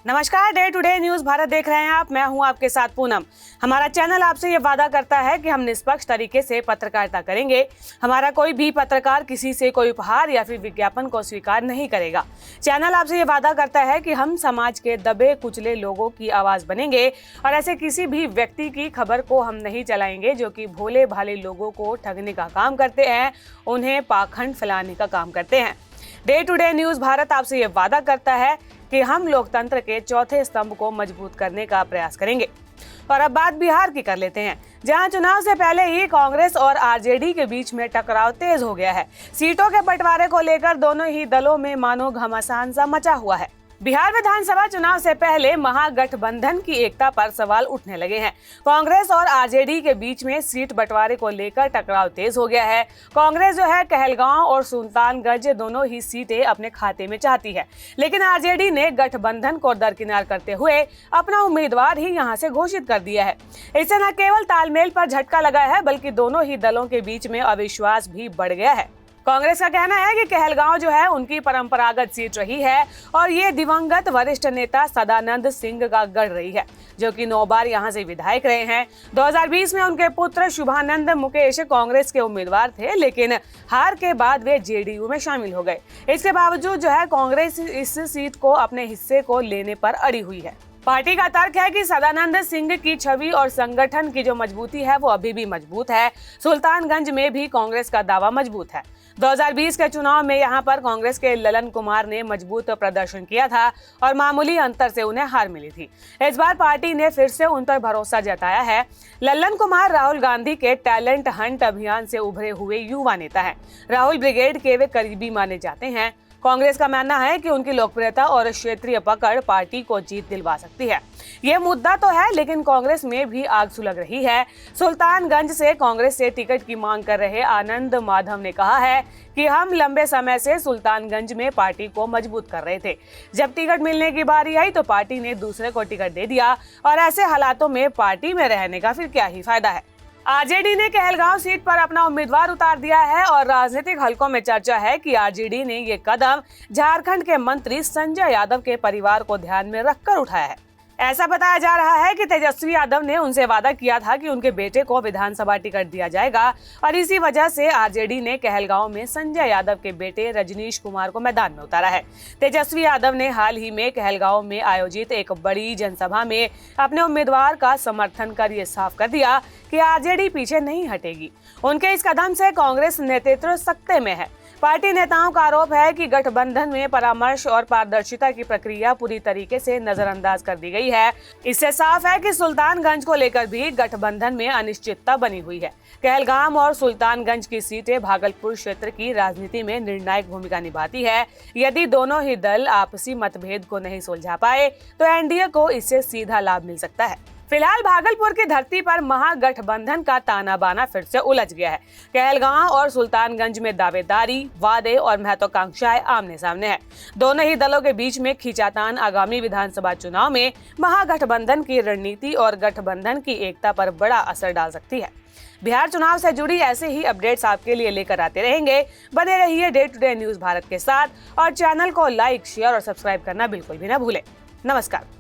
नमस्कार, day to day news Bharat देख रहे हैं आप। मैं हूं आपके साथ पूनम। हमारा चैनल आपसे ये वादा करता है कि हम निष्पक्ष तरीके से पत्रकारिता करेंगे। हमारा कोई भी पत्रकार किसी से कोई उपहार या फिर विज्ञापन को स्वीकार नहीं करेगा। चैनल आपसे ये वादा करता है कि हम समाज के दबे कुचले लोगों की आवाज बनेंगे और ऐसे किसी भी व्यक्ति की खबर को हम नहीं चलाएंगे जो कि भोले भाले लोगों को ठगने का काम करते हैं, उन्हें पाखंड फैलाने का काम करते हैं। Day to day news Bharat आपसे ये वादा करता है कि हम लोकतंत्र के चौथे स्तंभ को मजबूत करने का प्रयास करेंगे। और अब बात बिहार की कर लेते हैं, जहां चुनाव से पहले ही कांग्रेस और आरजेडी के बीच में टकराव तेज हो गया है। सीटों के बंटवारे को लेकर दोनों ही दलों में मानो घमासान सा मचा हुआ है। बिहार विधानसभा चुनाव से पहले महागठबंधन की एकता पर सवाल उठने लगे हैं। कांग्रेस और आरजेडी के बीच में सीट बंटवारे को लेकर टकराव तेज हो गया है। कांग्रेस जो है कहलगांव और सुल्तानगंज दोनों ही सीटें अपने खाते में चाहती है, लेकिन आरजेडी ने गठबंधन को दरकिनार करते हुए अपना उम्मीदवार ही यहां से घोषित कर दिया है। इससे न केवल तालमेल पर झटका लगा है, बल्कि दोनों ही दलों के बीच में अविश्वास भी बढ़ गया है। कांग्रेस का कहना है कि कहलगांव जो है उनकी परंपरागत सीट रही है और ये दिवंगत वरिष्ठ नेता सदानंद सिंह का गढ़ रही है, जो कि 9 बार यहां से विधायक रहे हैं। 2020 में उनके पुत्र शुभानंद मुकेश कांग्रेस के उम्मीदवार थे, लेकिन हार के बाद वे जेडीयू में शामिल हो गए। इसके बावजूद जो है कांग्रेस इस सीट को अपने हिस्से को लेने पर अड़ी हुई है। पार्टी का तर्क है कि सदानंद सिंह की छवि और संगठन की जो मजबूती है वो अभी भी मजबूत है। सुल्तानगंज में भी कांग्रेस का दावा मजबूत है। 2020 के चुनाव में यहां पर कांग्रेस के ललन कुमार ने मजबूत प्रदर्शन किया था और मामूली अंतर से उन्हें हार मिली थी। इस बार पार्टी ने फिर से उन पर भरोसा जताया है। ललन कुमार राहुल गांधी के टैलेंट हंट अभियान से उभरे हुए युवा नेता हैं। राहुल ब्रिगेड के वे करीबी माने जाते हैं। कांग्रेस का मानना है कि उनकी लोकप्रियता और क्षेत्रीय पकड़ पार्टी को जीत दिलवा सकती है। ये मुद्दा तो है, लेकिन कांग्रेस में भी आग सुलग रही है। सुल्तानगंज से कांग्रेस से टिकट की मांग कर रहे आनंद माधव ने कहा है कि हम लंबे समय से सुल्तानगंज में पार्टी को मजबूत कर रहे थे। जब टिकट मिलने की बारी आई तो पार्टी ने दूसरे को टिकट दे दिया और ऐसे हालातों में पार्टी में रहने का फिर क्या ही फायदा है। आरजेडी ने कहलगांव सीट पर अपना उम्मीदवार उतार दिया है और राजनीतिक हलकों में चर्चा है कि आरजेडी ने ये कदम झारखंड के मंत्री संजय यादव के परिवार को ध्यान में रखकर उठाया है। ऐसा बताया जा रहा है कि तेजस्वी यादव ने उनसे वादा किया था कि उनके बेटे को विधानसभा टिकट दिया जाएगा और इसी वजह से आरजेडी ने कहलगांव में संजय यादव के बेटे रजनीश कुमार को मैदान में उतारा है। तेजस्वी यादव ने हाल ही में कहलगांव में आयोजित एक बड़ी जनसभा में अपने उम्मीदवार का समर्थन कर ये साफ कर दिया कि आरजेडी पीछे नहीं हटेगी। उनके इस कदम से कांग्रेस नेतृत्व सख्ते में है। पार्टी नेताओं का आरोप है कि गठबंधन में परामर्श और पारदर्शिता की प्रक्रिया पूरी तरीके से नजरअंदाज कर दी गई है। इससे साफ है कि सुल्तानगंज को लेकर भी गठबंधन में अनिश्चितता बनी हुई है। कहलगांव और सुल्तानगंज की सीटें भागलपुर क्षेत्र की राजनीति में निर्णायक भूमिका निभाती है। यदि दोनों ही दल आपसी मतभेद को नहीं सुलझा पाए तो एनडीए को इससे सीधा लाभ मिल सकता है। फिलहाल भागलपुर की धरती पर महागठबंधन का ताना बाना फिर से उलझ गया है। कहलगांव और सुल्तानगंज में दावेदारी, वादे और महत्वाकांक्षाएं आमने सामने है। दोनों ही दलों के बीच में खींचातान आगामी विधानसभा चुनाव में महागठबंधन की रणनीति और गठबंधन की एकता पर बड़ा असर डाल सकती है। बिहार चुनाव से जुड़ी ऐसे ही अपडेट्स आपके लिए लेकर आते रहेंगे। बने रहिए day to day news Bharat के साथ और चैनल को लाइक, शेयर और सब्सक्राइब करना बिल्कुल भी न भूलें। नमस्कार।